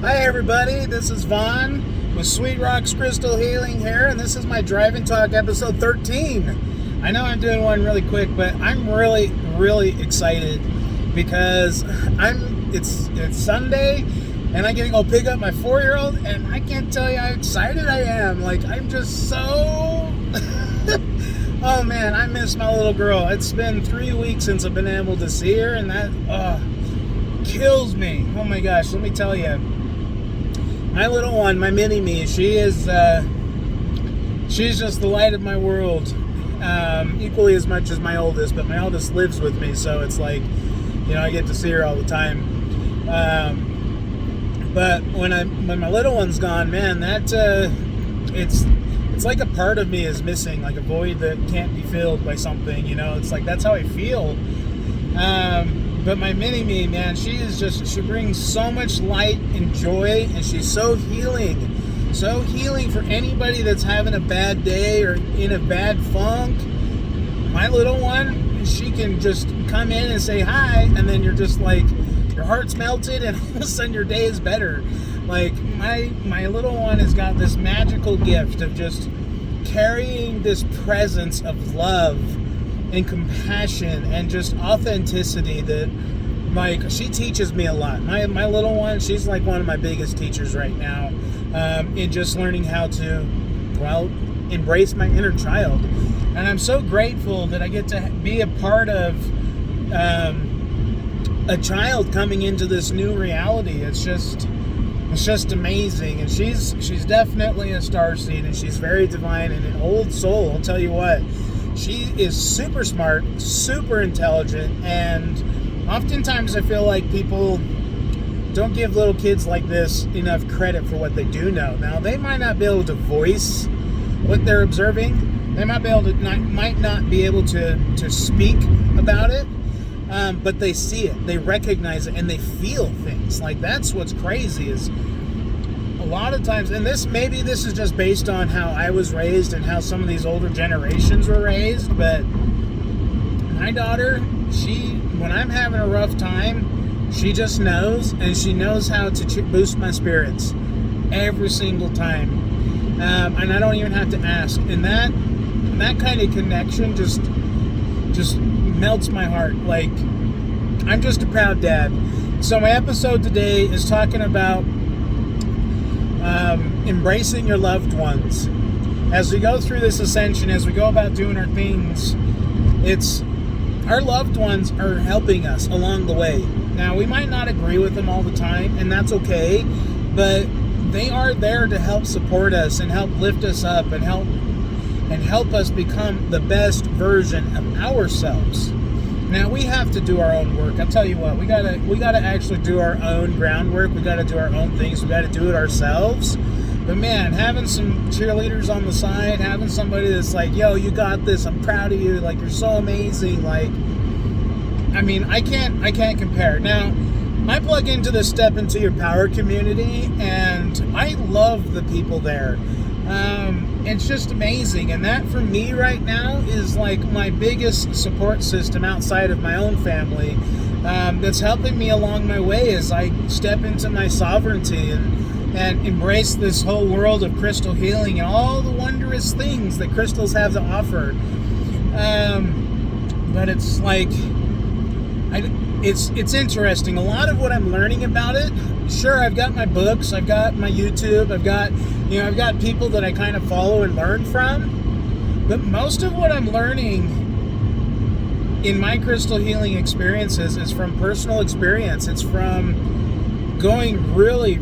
Hi everybody, this is Vaughn with Sweet Rocks Crystal Healing here, and this is my Drive and Talk episode 13. I know I'm doing one really quick, but I'm really excited because it's Sunday and I get to go pick up my 4-year-old, and I can't tell you how excited I am. Like, I'm just so oh man, I miss my little girl. It's been 3 weeks since I've been able to see her, and that kills me. Oh my gosh, let me tell you. My little one, my mini-me, she's just the light of my world, equally as much as my oldest, but my oldest lives with me, so it's like, I get to see her all the time. But when my little one's gone, man, it's like a part of me is missing, like a void that can't be filled by something, it's like, that's how I feel. But my mini-me, man, she brings so much light and joy, and she's so healing for anybody that's having a bad day or in a bad funk. My little one, she can just come in and say hi, and then you're just like, your heart's melted, and all of a sudden your day is better. Like, my little one has got this magical gift of just carrying this presence of love and compassion and just authenticity that, like, she teaches me a lot. My little one, she's like one of my biggest teachers right now, in just learning how to, embrace my inner child. And I'm so grateful that I get to be a part of a child coming into this new reality. It's just amazing. And she's definitely a starseed, and she's very divine and an old soul. I'll tell you what. She is super smart, super intelligent, and oftentimes I feel like people don't give little kids like this enough credit for what they do know. Now, they might not be able to voice what they're observing. They might not be able to speak about it, but they see it, they recognize it, and they feel things. Like, that's what's crazy is a lot of times, and maybe this is just based on how I was raised and how some of these older generations were raised, but my daughter, when I'm having a rough time, she just knows, and she knows how to boost my spirits every single time, and I don't even have to ask. And that kind of connection just melts my heart. Like, I'm just a proud dad. So my episode today is talking about embracing your loved ones. As we go through this ascension, as we go about doing our things, it's our loved ones are helping us along the way. Now, we might not agree with them all the time, and that's okay, but they are there to help support us and help lift us up and help us become the best version of ourselves. Now, we have to do our own work. I'll tell you what, we gotta actually do our own groundwork. We gotta do our own things. We gotta do it ourselves. But man, having some cheerleaders on the side, having somebody that's like, yo, you got this, I'm proud of you, like, you're so amazing, like, I mean, I can't compare. Now, I plug into the Step Into Your Power community, and I love the people there. It's just amazing, and that for me right now is like my biggest support system outside of my own family, that's helping me along my way as I step into my sovereignty and embrace this whole world of crystal healing and all the wondrous things that crystals have to offer. But it's like, it's interesting. A lot of what I'm learning about it, sure, I've got my books, I've got my YouTube, I've got people that I kind of follow and learn from, but most of what I'm learning in my crystal healing experiences is from personal experience. It's from going really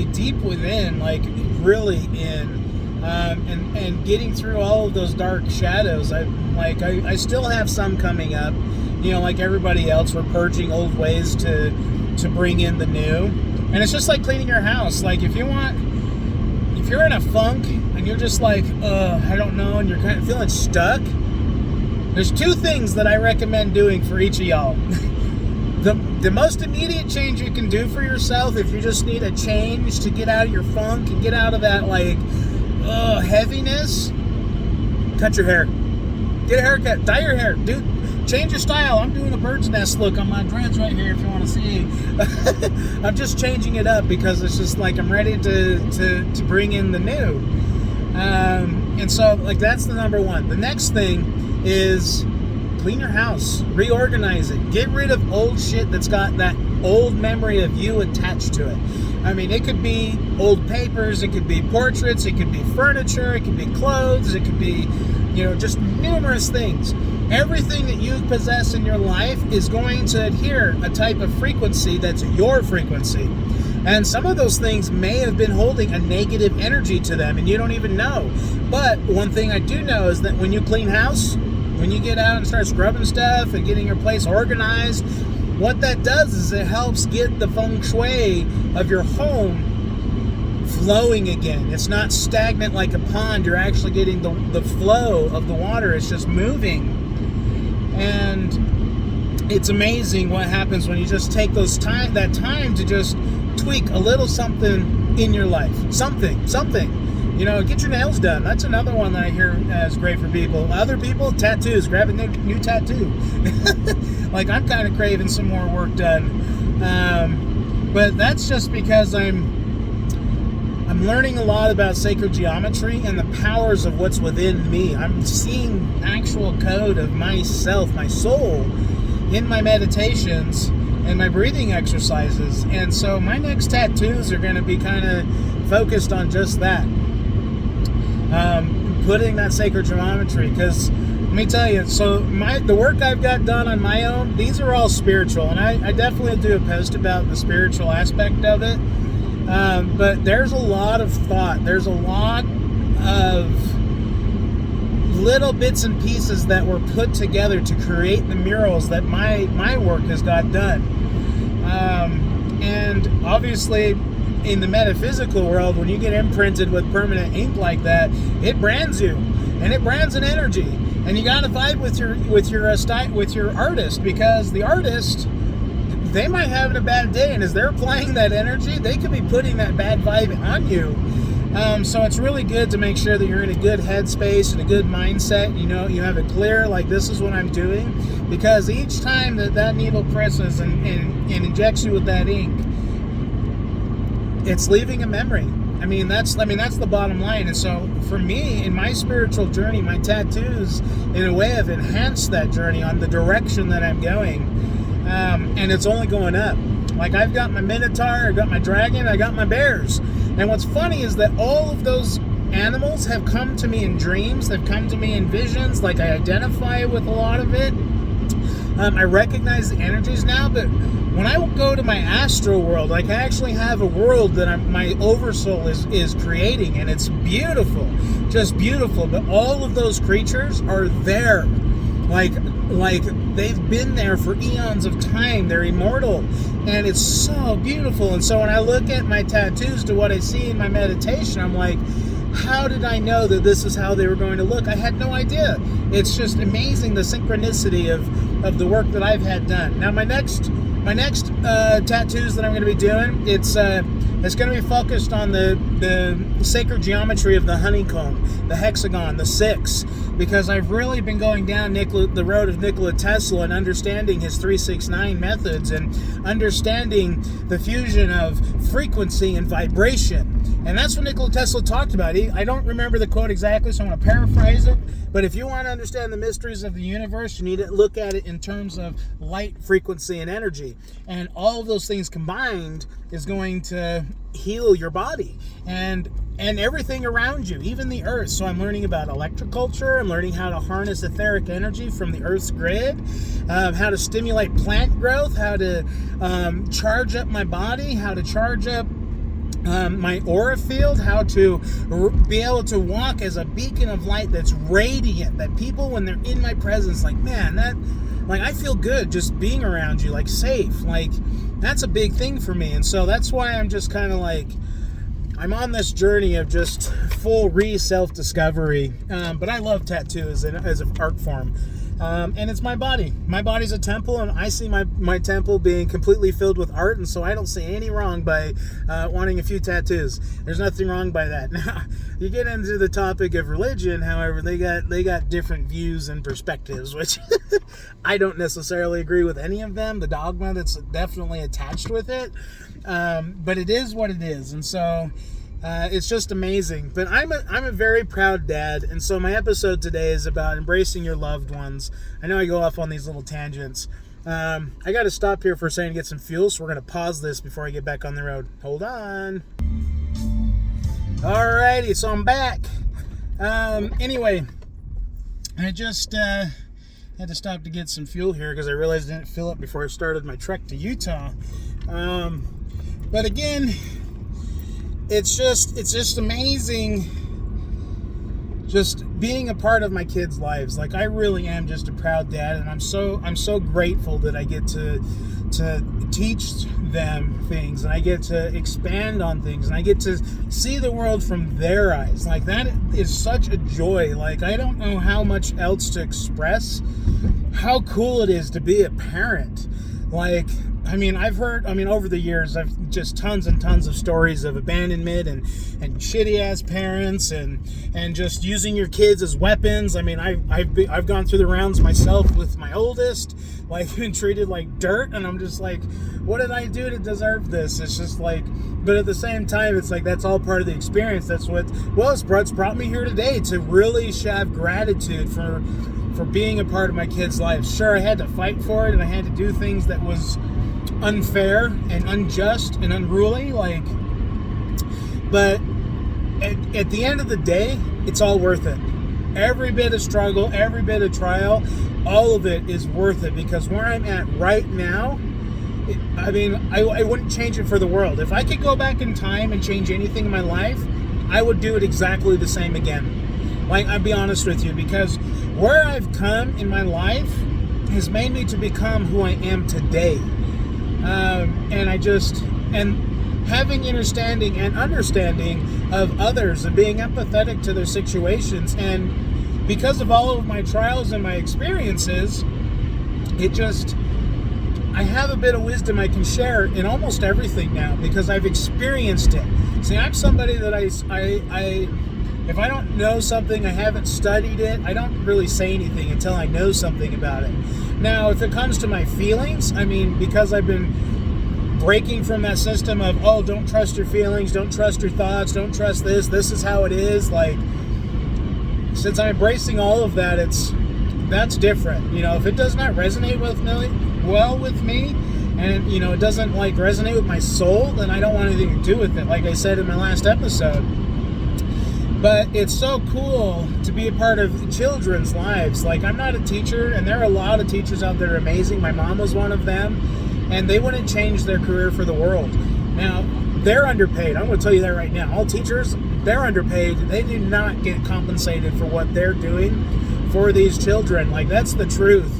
deep within, like really in, and getting through all of those dark shadows. I still have some coming up, like everybody else. We're purging old ways to bring in the new, and it's just like cleaning your house. Like, if you're in a funk and you're just like, I don't know, and you're kind of feeling stuck, there's two things that I recommend doing for each of y'all. The most immediate change you can do for yourself, if you just need a change to get out of your funk and get out of that, like, heaviness, cut your hair. Get a haircut, dye your hair, change your style. I'm doing a bird's nest look on my dreads right here if you want to see. I'm just changing it up because it's just like I'm ready to bring in the new. And so, like, that's the number one. The next thing is clean your house, reorganize it, get rid of old shit that's got that old memory of you attached to it. I mean, it could be old papers, it could be portraits, it could be furniture, it could be clothes, it could be, just numerous things. Everything that you possess in your life is going to adhere a type of frequency that's your frequency. And some of those things may have been holding a negative energy to them and you don't even know. But one thing I do know is that when you clean house, when you get out and start scrubbing stuff and getting your place organized, what that does is it helps get the feng shui of your home flowing again. It's not stagnant like a pond. You're actually getting the flow of the water. It's just moving. And it's amazing what happens when you just take that time to just tweak a little something in your life. Something. Get your nails done. That's another one that I hear is great for people. Other people, tattoos. Grab a new tattoo. Like, I'm kind of craving some more work done. But that's just because I'm learning a lot about sacred geometry and the powers of what's within me. I'm seeing actual code of myself, my soul, in my meditations and my breathing exercises. And so my next tattoos are going to be kind of focused on just that. Putting that sacred geometry, because let me tell you, so the work I've got done on my own, these are all spiritual, and I definitely do a post about the spiritual aspect of it, but there's a lot of thought, there's a lot of little bits and pieces that were put together to create the murals that my work has got done. And obviously in the metaphysical world, when you get imprinted with permanent ink like that, it brands you, and it brands an energy, and you got to vibe with your artist, because the artist, they might have a bad day, and as they're applying that energy, they could be putting that bad vibe on you. So it's really good to make sure that you're in a good headspace and a good mindset. You have it clear, like, this is what I'm doing, because each time that needle presses and injects you with that ink, it's leaving a memory. I mean, that's the bottom line. And so for me, in my spiritual journey, my tattoos, in a way, have enhanced that journey on the direction that I'm going. And it's only going up. Like, I've got my Minotaur, I've got my dragon, I got my bears. And what's funny is that all of those animals have come to me in dreams, they've come to me in visions. Like, I identify with a lot of it. I recognize the energies now, but when I go to my astral world, like, I actually have a world that my oversoul is creating, and it's beautiful, just beautiful. But all of those creatures are there, like they've been there for eons of time. They're immortal, and it's so beautiful. And so when I look at my tattoos to what I see in my meditation, I'm like, how did I know that this is how they were going to look? I had no idea. It's just amazing, the synchronicity of the work that I've had done. Now, my next tattoos that I'm going to be doing, it's going to be focused on the sacred geometry of the honeycomb, the hexagon, the 6, because I've really been going down the road of Nikola Tesla and understanding his 369 methods and understanding the fusion of frequency and vibration. And that's what Nikola Tesla talked about. I don't remember the quote exactly, so I'm going to paraphrase it. But if you want to understand the mysteries of the universe, you need to look at it in terms of light, frequency, and energy. And all of those things combined is going to heal your body and everything around you, even the earth. So I'm learning about electroculture. I'm learning how to harness etheric energy from the earth's grid, how to stimulate plant growth, how to charge up my body, how to charge up my aura field, how to be able to walk as a beacon of light that's radiant, that people, when they're in my presence, like, man, that, like, I feel good just being around you, like, safe. Like, that's a big thing for me. And so that's why I'm just kind of like, I'm on this journey of just full self-discovery. But I love tattoos as an art form. And it's my body. My body's a temple, and I see my temple being completely filled with art, and so I don't see any wrong by wanting a few tattoos. There's nothing wrong by that. Now, you get into the topic of religion, however, they got different views and perspectives, which I don't necessarily agree with any of them. The dogma that's definitely attached with it, but it is what it is, and so it's just amazing. But I'm a very proud dad, and so my episode today is about embracing your loved ones. I know I go off on these little tangents. I got to stop here for a second to get some fuel, so we're going to pause this before I get back on the road. Hold on. Alrighty, so I'm back. Anyway, I just had to stop to get some fuel here because I realized I didn't fill up before I started my trek to Utah. But again, it's just amazing just being a part of my kids' lives. Like, I really am just a proud dad, and I'm so grateful that I get to teach them things, and I get to expand on things, and I get to see the world from their eyes. Like, that is such a joy. Like, I don't know how much else to express how cool it is to be a parent. Like, I've heard, over the years, I've just tons and tons of stories of abandonment and shitty ass parents and just using your kids as weapons. I've gone through the rounds myself with my oldest, like, been treated like dirt, and I'm just like, what did I do to deserve this? It's just like, but at the same time, it's like, that's all part of the experience. That's what's brought me here today, to really have gratitude for being a part of my kids' lives. Sure, I had to fight for it, and I had to do things that was unfair and unjust and unruly, but at the end of the day, it's all worth it. Every bit of struggle, every bit of trial, all of it is worth it, because where I'm at right now, I wouldn't change it for the world. If I could go back in time and change anything in my life, I would do it exactly the same again. Like, I'll be honest with you, because where I've come in my life has made me to become who I am today. And having understanding of others and being empathetic to their situations. And because of all of my trials and my experiences, I have a bit of wisdom I can share in almost everything now, because I've experienced it. See, I'm somebody that if I don't know something, I haven't studied it, I don't really say anything until I know something about it. Now, if it comes to my feelings, because I've been breaking from that system of, oh, don't trust your feelings, don't trust your thoughts, don't trust this is how it is. Like, since I'm embracing all of that, that's different. If it does not resonate with me, and it doesn't resonate with my soul, then I don't want anything to do with it, like I said in my last episode. But it's so cool to be a part of children's lives. Like, I'm not a teacher, and there are a lot of teachers out there that are amazing. My mom was one of them, and they wouldn't change their career for the world. Now, they're underpaid. I'm going to tell you that right now. All teachers, they're underpaid. They do not get compensated for what they're doing for these children. Like, that's the truth.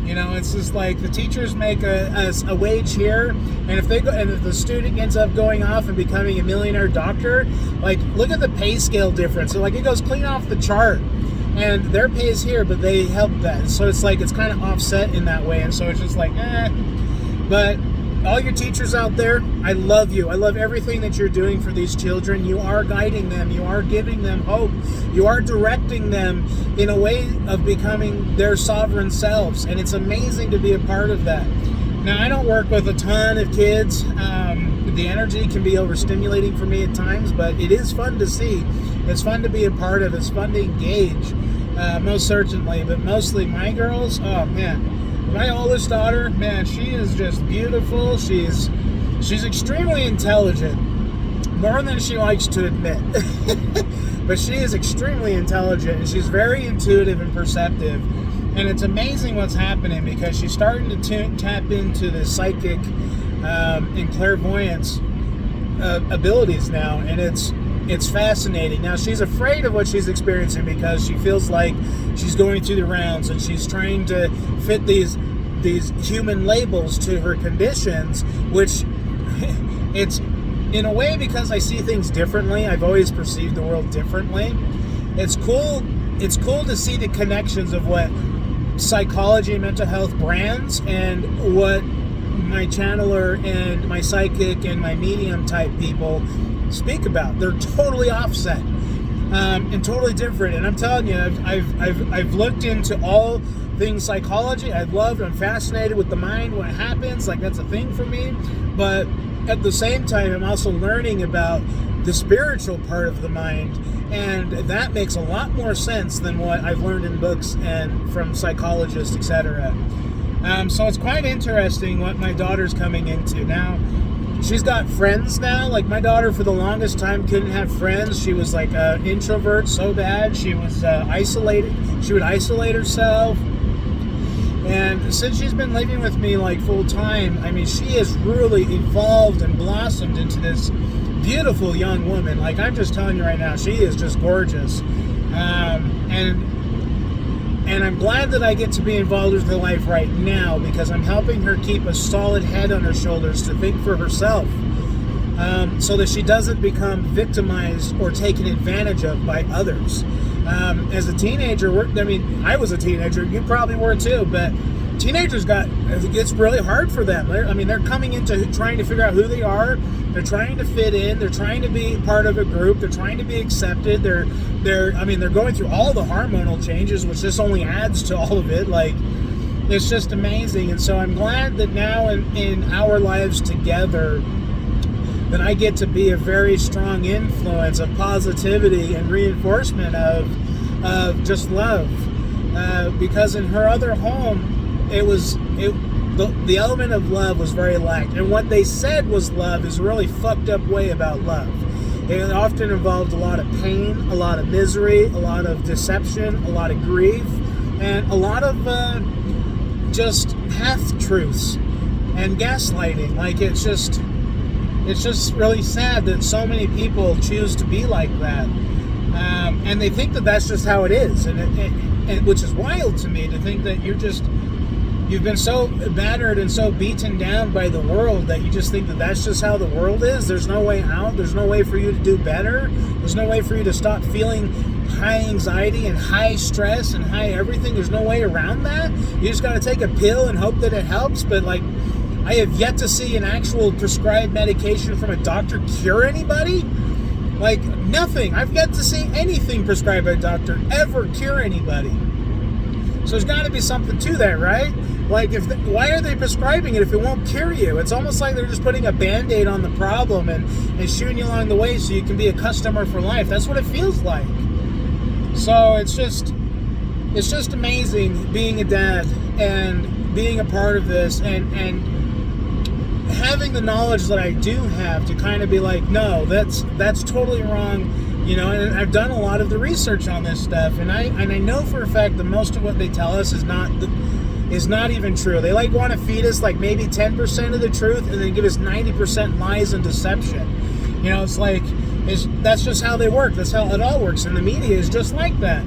It's just like, the teachers make a wage here, and if the student ends up going off and becoming a millionaire doctor, like, look at the pay scale difference. So, like, it goes clean off the chart, and their pay is here, but they help that. So it's like, it's kind of offset in that way, and so it's just like, But all your teachers out there, I love you. I love everything that you're doing for these children. You are guiding them. You are giving them hope. You are directing them in a way of becoming their sovereign selves. And it's amazing to be a part of that. Now, I don't work with a ton of kids. The energy can be overstimulating for me at times, but it is fun to see. It's fun to be a part of. It's fun to engage, most certainly. But mostly my girls, oh man. My oldest daughter, man, she is just beautiful. She's extremely intelligent, more than she likes to admit. But she is extremely intelligent, and she's very intuitive and perceptive. And it's amazing what's happening, because she's starting to tap into the psychic and clairvoyance abilities now, and it's fascinating. Now, she's afraid of what she's experiencing, because she feels like she's going through the rounds, and she's trying to fit these human labels to her conditions, which it's in a way, because I see things differently. I've always perceived the world differently. It's cool to see the connections of what psychology and mental health brands and what my channeler and my psychic and my medium type people speak about. They're totally offset and totally different. And I'm telling you, I've looked into all things psychology. I'm fascinated with the mind, what happens, like that's a thing for me. But at the same time, I'm also learning about the spiritual part of the mind, and that makes a lot more sense than what I've learned in books and from psychologists, etc. So it's quite interesting what my daughter's coming into now. She's got friends now. Like my daughter, for the longest time, couldn't have friends. She was like an introvert so bad. She was isolated. She would isolate herself. And since she's been living with me like full time, I mean, she has really evolved and blossomed into this beautiful young woman. Like I'm just telling you right now, she is just gorgeous. And I'm glad that I get to be involved with her life right now, because I'm helping her keep a solid head on her shoulders to think for herself, so that she doesn't become victimized or taken advantage of by others. As a teenager, I was a teenager, you probably were too, but teenagers it's really hard for them. They're coming into trying to figure out who they are. They're trying to fit in. They're trying to be part of a group. They're trying to be accepted. They're going through all the hormonal changes, which just only adds to all of it. Like, it's just amazing. And so I'm glad that now in our lives together, that I get to be a very strong influence of positivity and reinforcement of just love. Because in her other home, the element of love was very lacked, and what they said was love is a really fucked up way about love. It often involved a lot of pain, a lot of misery, a lot of deception, a lot of grief, and a lot of just half-truths and gaslighting. Like it's just really sad that so many people choose to be like that, and they think that that's just how it is, and which is wild to me to think that you've been so battered and so beaten down by the world that you just think that that's just how the world is. There's no way out. There's no way for you to do better. There's no way for you to stop feeling high anxiety and high stress and high everything. There's no way around that. You just got to take a pill and hope that it helps. But like, I have yet to see an actual prescribed medication from a doctor cure anybody. Like nothing. I've yet to see anything prescribed by a doctor ever cure anybody. So there's got to be something to that, right? Like, why are they prescribing it if it won't cure you? It's almost like they're just putting a Band-Aid on the problem and shooing you along the way so you can be a customer for life. That's what it feels like. So it's just amazing being a dad and being a part of this and having the knowledge that I do have to kind of be like, no, that's totally wrong. You know, and I've done a lot of the research on this stuff, and I know for a fact that most of what they tell us is not even true. They want to feed us like maybe 10% of the truth, and then give us 90% lies and deception. You know, that's just how they work. That's how it all works, and the media is just like that.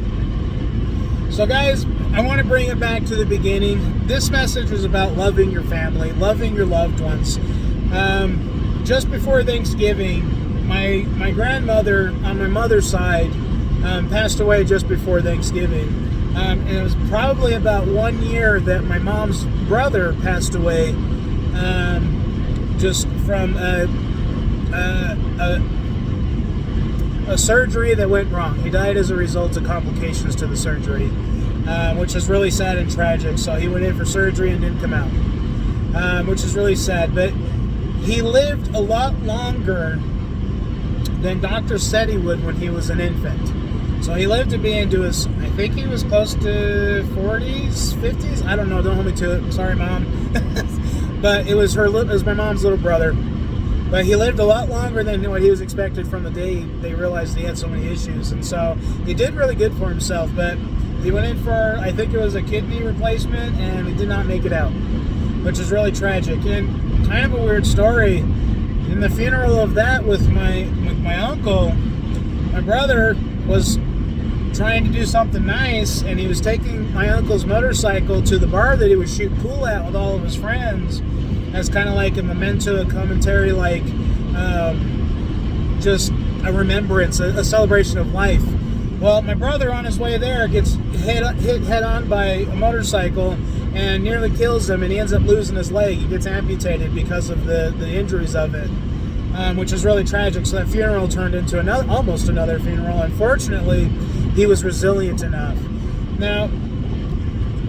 So, guys, I want to bring it back to the beginning. This message is about loving your family, loving your loved ones. Just before Thanksgiving, my grandmother on my mother's side passed away just before Thanksgiving. And it was probably about 1 year that my mom's brother passed away, just from a surgery that went wrong. He died as a result of complications to the surgery, which is really sad and tragic. So he went in for surgery and didn't come out, which is really sad. But he lived a lot longer than doctors said he would when he was an infant. So he lived to be into his, I think he was close to 40s, 50s. I don't know. Don't hold me to it. Sorry, Mom. But it was my mom's little brother. But he lived a lot longer than what he was expected from the day they realized he had so many issues. And so he did really good for himself. But he went in for, I think it was a kidney replacement, and he did not make it out, which is really tragic. And kind of a weird story. In the funeral of that with my uncle, my brother was trying to do something nice, and he was taking my uncle's motorcycle to the bar that he would shoot pool at with all of his friends as kind of like a memento, a commentary, just a remembrance, a celebration of life. Well, my brother on his way there gets hit head on by a motorcycle and nearly kills him, and he ends up losing his leg. He gets amputated because of the injuries of it, which is really tragic. So that funeral turned into almost another funeral. Unfortunately, he was resilient enough. Now,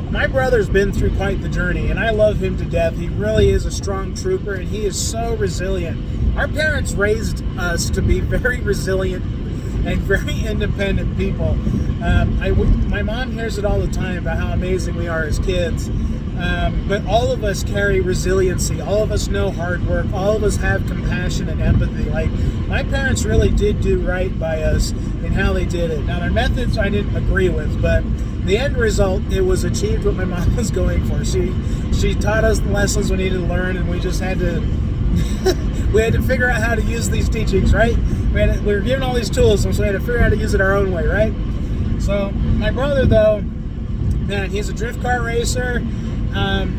my brother's been through quite the journey, and I love him to death. He really is a strong trooper, and he is so resilient. Our parents raised us to be very resilient and very independent people. My mom hears it all the time about how amazing we are as kids. But all of us carry resiliency. All of us know hard work. All of us have compassion and empathy. Like, my parents really did do right by us in how they did it. Now, their methods I didn't agree with, but the end result, it was achieved what my mom was going for. She taught us the lessons we needed to learn, and we just had to we had to figure out how to use these teachings, right? We were given all these tools, so we had to figure out how to use it our own way, right? So my brother, though, man, he's a drift car racer.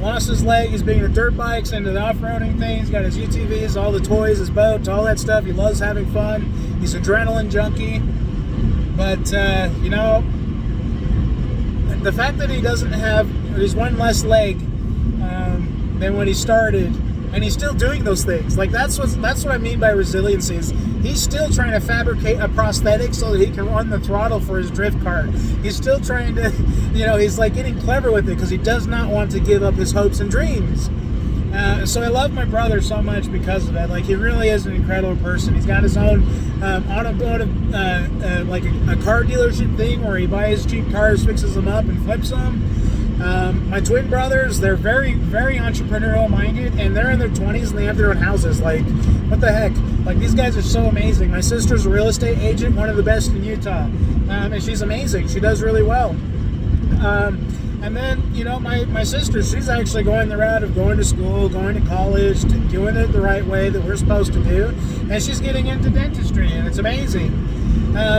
Lost his leg. He's bringing the dirt bikes into the off-roading things. He's got his UTVs, all the toys, his boats, all that stuff. He loves having fun. He's an adrenaline junkie. But, the fact that he doesn't have, there's one less leg than when he started, and he's still doing those things. Like, that's what I mean by resiliency. Is he's still trying to fabricate a prosthetic so that he can run the throttle for his drift car. He's still trying to, he's like getting clever with it because he does not want to give up his hopes and dreams. So I love my brother so much because of that. Like, he really is an incredible person. He's got his own automotive, like a car dealership thing where he buys cheap cars, fixes them up, and flips them. My twin brothers, they're very, very entrepreneurial minded, and they're in their 20s and they have their own houses. Like, what the heck? Like, these guys are so amazing. My sister's a real estate agent, one of the best in Utah, and she's amazing. She does really well. And then, my sister, she's actually going the route of going to school, going to college, doing it the right way that we're supposed to do, and she's getting into dentistry, and it's amazing.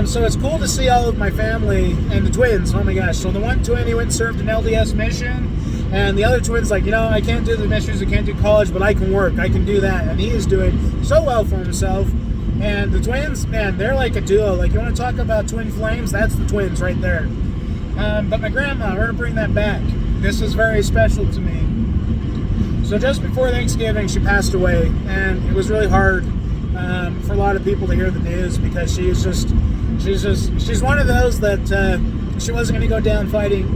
So it's cool to see all of my family and the twins. Oh my gosh. So the one twin, he went and served an LDS mission, and the other twin's like, I can't do the missions, I can't do college, but I can work, I can do that. And he is doing so well for himself. And the twins, man, they're like a duo. Like, you want to talk about twin flames? That's the twins right there. But my grandma, we're going to bring that back. This is very special to me. So just before Thanksgiving, she passed away, and it was really hard for a lot of people to hear the news because she's one of those that she wasn't going to go down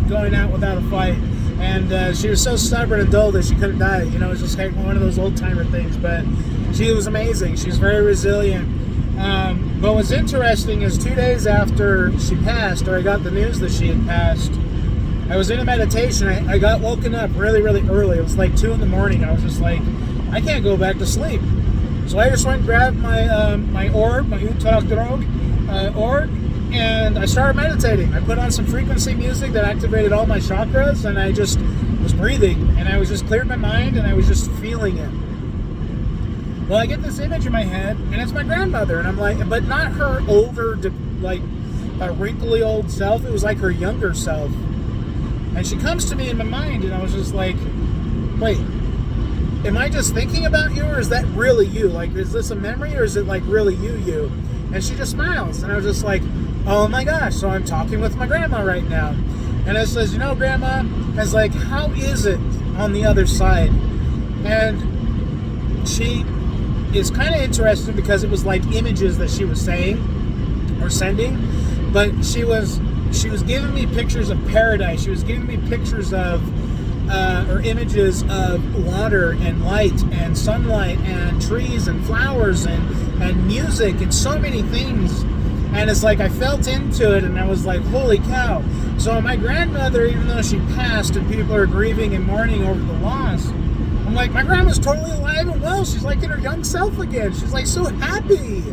going out without a fight. And she was so stubborn and dull that she couldn't die. It was just like one of those old-timer things. But she was amazing. She's very resilient. But what's interesting is 2 days after she passed, or I got the news that she had passed, I was in a meditation. I got woken up really, really early. It was like 2 a.m. and I was just like, I can't go back to sleep. So I just went and grabbed my orb, my Utakthrog orb, and I started meditating. I put on some frequency music that activated all my chakras, and I just was breathing, and I was just cleared my mind, and I was just feeling it. Well, I get this image in my head, and it's my grandmother, and I'm like, but not her older, like, wrinkly old self. It was like her younger self. And she comes to me in my mind, and I was just like, wait, am I just thinking about you, or is that really you? Like, is this a memory, or is it like really you? And she just smiles, and I was just like, oh my gosh, so I'm talking with my grandma right now. And I says, Grandma, I was like, how is it on the other side? And she is kind of interesting because it was like images that she was saying or sending, but she was giving me pictures of paradise. She was giving me pictures of or images of water and light and sunlight and trees and flowers and music and so many things. And it's like I felt into it, and I was like, holy cow. So my grandmother, even though she passed and people are grieving and mourning over the loss, I'm like, my grandma's totally alive and well. She's like in her young self again. She's like so happy.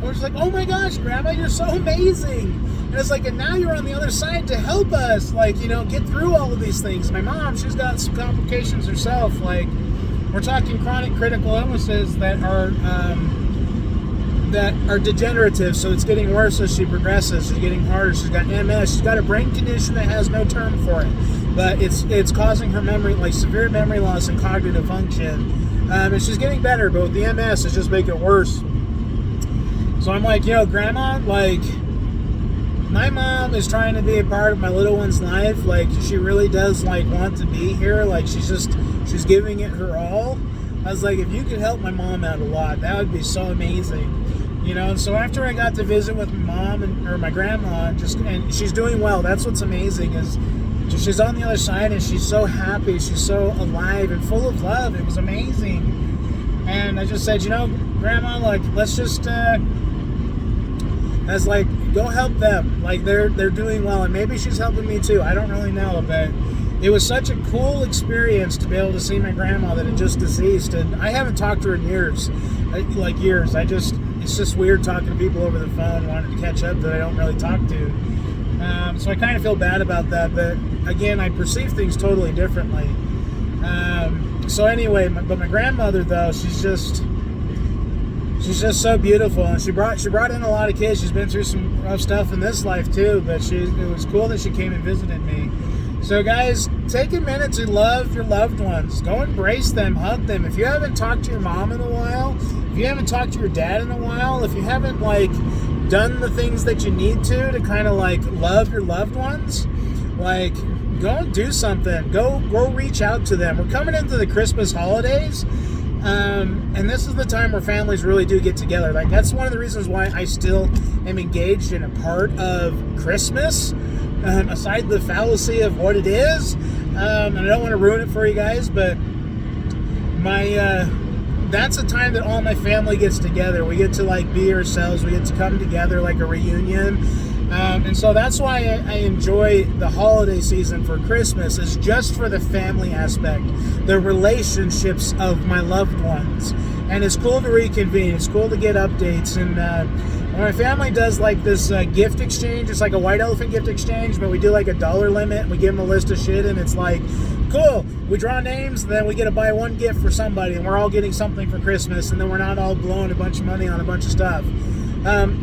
I was like, oh my gosh, Grandma, you're so amazing. And it's like, and now you're on the other side to help us, like, get through all of these things. My mom, she's got some complications herself. Like, we're talking chronic critical illnesses that are degenerative, so it's getting worse as she progresses. She's getting harder. She's got MS. She's got a brain condition that has no term for it, but it's causing her memory, like severe memory loss and cognitive function. And she's getting better, but with the MS, it's just making it worse. So I'm like, Grandma, like, my mom is trying to be a part of my little one's life. Like, she really does, like, want to be here. Like, she's giving it her all. I was like, if you could help my mom out a lot, that would be so amazing. You know, and so after I got to visit with my mom or my grandma, and she's doing well. That's what's amazing, is she's on the other side and she's so happy. She's so alive and full of love. It was amazing. And I just said, you know, Grandma, like, let's just, I was like, go help them. Like, they're doing well, and maybe she's helping me too. I don't really know, but it was such a cool experience to be able to see my grandma that had just deceased, and I haven't talked to her in years. It's just weird talking to people over the phone, wanting to catch up that I don't really talk to. So I kind of feel bad about that, but again, I perceive things totally differently. So anyway, but my grandmother, though, she's just so beautiful, and she brought in a lot of kids. She's been through some rough stuff in this life too, but it was cool that she came and visited me. So guys, take a minute to love your loved ones. Go embrace them, hug them. If you haven't talked to your mom in a while, if you haven't talked to your dad in a while, if you haven't like done the things that you need to kind of like love your loved ones, like, go and do something. Go reach out to them. We're coming into the Christmas holidays. And this is the time where families really do get together. Like, that's one of the reasons why I still am engaged in a part of Christmas, aside the fallacy of what it is. And I don't want to ruin it for you guys, but that's a time that all my family gets together. We get to like be ourselves. We get to come together like a reunion. And so that's why I enjoy the holiday season for Christmas, is just for the family aspect, the relationships of my loved ones. And it's cool to reconvene. It's cool to get updates. And when my family does like this gift exchange, it's like a white elephant gift exchange, but we do like a dollar limit, and we give them a list of shit, and it's like, cool, we draw names, and then we get to buy one gift for somebody, and we're all getting something for Christmas, and then we're not all blowing a bunch of money on a bunch of stuff.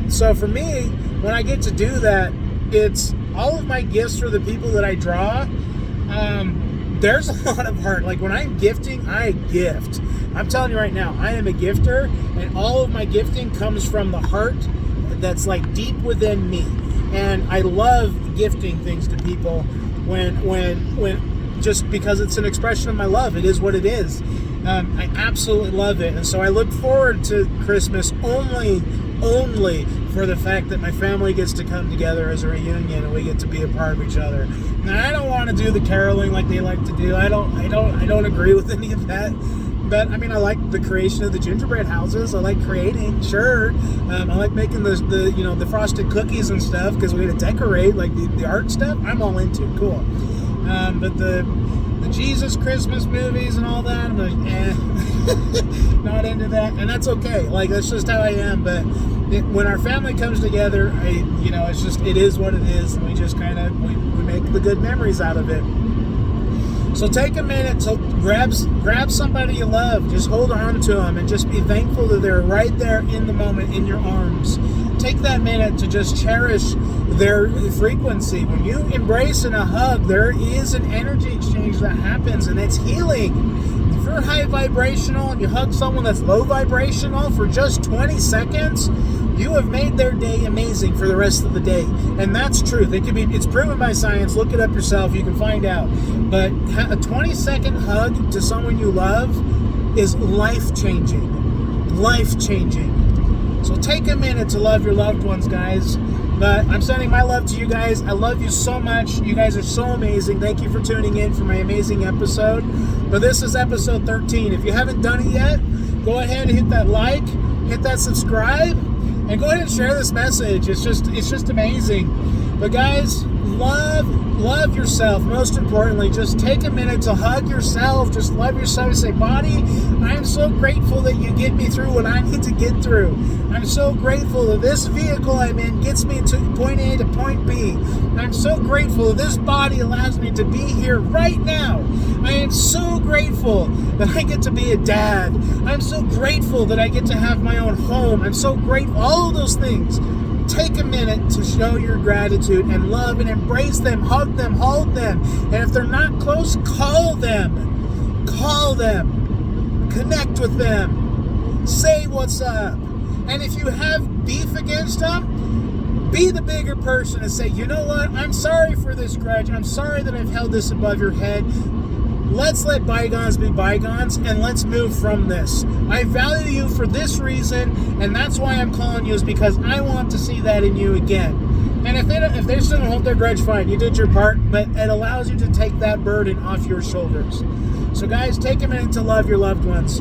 So for me, when I get to do that, it's all of my gifts for the people that I draw. There's a lot of heart. Like, when I'm gifting, I gift. I'm telling you right now, I am a gifter, and all of my gifting comes from the heart that's like deep within me. And I love gifting things to people when just because it's an expression of my love. It is what it is. I absolutely love it. And so I look forward to Christmas only for the fact that my family gets to come together as a reunion, and we get to be a part of each other. Now, I don't want to do the caroling like they like to do. I don't agree with any of that. But I mean, I like the creation of the gingerbread houses. I like creating, sure. I like making the frosted cookies and stuff, because we get to decorate, like the art stuff. I'm all into, cool. But the Jesus Christmas movies and all that, I'm like, not into that, and that's okay. Like, that's just how I am. But when our family comes together, it is what it is, and we just kind of we make the good memories out of it. So take a minute to grab somebody you love. Just hold on to them and just be thankful that they're right there in the moment in your arms. Take that minute to just cherish their frequency. When you embrace in a hug, there is an energy exchange that happens, and it's healing. If you're high vibrational and you hug someone that's low vibrational for just 20 seconds, you have made their day amazing for the rest of the day. And that's truth. It's proven by science. Look it up yourself. You can find out. But a 20-second hug to someone you love is life-changing. Life-changing. So take a minute to love your loved ones, guys. But I'm sending my love to you guys. I love you so much. You guys are so amazing. Thank you for tuning in for my amazing episode. But this is episode 13. If you haven't done it yet, go ahead and hit that like, hit that subscribe, and go ahead and share this message. It's just amazing. But guys, love yourself. Most importantly, just take a minute to hug yourself. Just love yourself. Say, body, I am so grateful that you get me through what I need to get through. I'm so grateful that this vehicle I'm in gets me to point A to point B. I'm so grateful that this body allows me to be here right now. I am so grateful that I get to be a dad. I'm so grateful that I get to have my own home. I'm so grateful. All of those things. Take a minute to show your gratitude and love and embrace them, hug them, hold them. And if they're not close, call them. Call them. Connect with them. Say what's up. And if you have beef against them, Be the bigger person and say, you know what? I'm sorry for this grudge. I'm sorry that I've held this above your head. Let's let bygones be bygones, and let's move from this. I value you for this reason, and that's why I'm calling you, is because I want to see that in you again. And if they still don't hold their grudge, fine, you did your part, but it allows you to take that burden off your shoulders. So guys, take a minute to love your loved ones.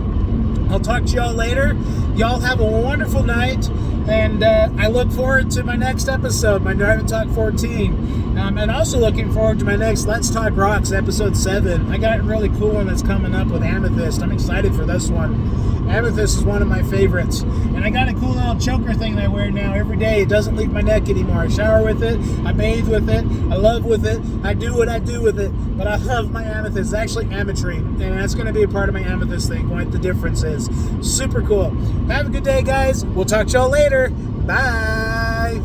I'll talk to y'all later. Y'all have a wonderful night, and I look forward to my next episode, my Drive and Talk 14. And also looking forward to my next Let's Talk Rocks, episode 7. I got a really cool one that's coming up with Amethyst. I'm excited for this one. Amethyst is one of my favorites. And I got a cool little choker thing that I wear now every day. It doesn't leave my neck anymore. I shower with it. I bathe with it. I love with it. I do what I do with it. But I love my Amethyst. It's actually ametrine. And that's going to be a part of my Amethyst thing, what the difference is. Super cool. Have a good day, guys. We'll talk to y'all later. Bye.